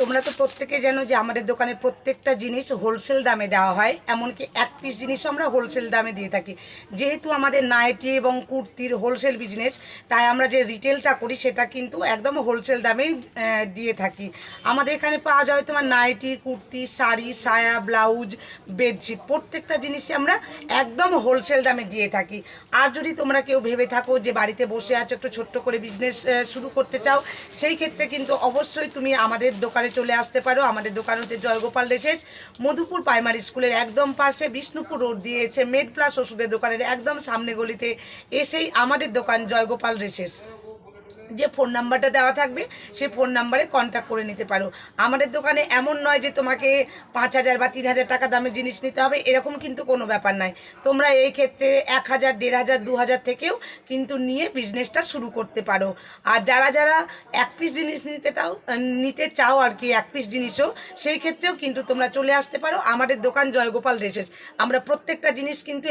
তোমরা তো প্রত্যেকে জানো যে আমাদের দোকানে প্রত্যেকটা জিনিস হোলসেল দামে দেওয়া হয়, এমনকি এক পিস জিনিসও আমরা হোলসেল দামে দিয়ে থাকি। যেহেতু আমাদের নাইটি এবং কুর্তির হোলসেল বিজনেস, তাই আমরা যে রিটেলটা করি সেটা কিন্তু একদম হোলসেল দামেই দিয়ে থাকি। আমাদের এখানে পাওয়া যায় তোমার নাইটি, কুর্তি, শাড়ি, সায়া, ব্লাউজ, বেডশিট, প্রত্যেকটা জিনিসই আমরা একদম হোলসেল দামে দিয়ে থাকি। আর যদি তোমরা কেউ ভেবে থাকো যে বাড়িতে বসে আছো, একটু ছোট্ট করে বিজনেস শুরু করতে চাও, সেই ক্ষেত্রে কিন্তু অবশ্যই তুমি আমাদের দোকানে চলে আসতে পারো। আমাদের দোকান হচ্ছে জয়গোপাল রেসেস, মধুপুর প্রাইমারি স্কুলের একদম পাশে, বিষ্ণুপুর রোড দিয়েছে মেড প্লাস ওষুধের দোকানের একদম সামনে গলিতে এসেই আমাদের দোকান জয়গোপাল রেসেস। যে ফোন নাম্বারটা দেওয়া থাকবে সেই ফোন নাম্বারে কন্ট্যাক্ট করে নিতে পারো। আমাদের দোকানে এমন নয় যে তোমাকে 5,000 বা 3,000 টাকা দামের জিনিস নিতে হবে, এরকম কিন্তু কোনো ব্যাপার নয়। তোমরা এই ক্ষেত্রে 1,000, 1,500, 2,000 থেকেও কিন্তু নিয়ে বিজনেসটা শুরু করতে পারো। আর যারা যারা এক পিস জিনিস নিতে চাও আর কি, এক পিস জিনিসও, সেই ক্ষেত্রেও কিন্তু তোমরা চলে আসতে পারো আমাদের দোকান জয়গোপাল রেসেস। আমরা প্রত্যেকটা জিনিস কিন্তু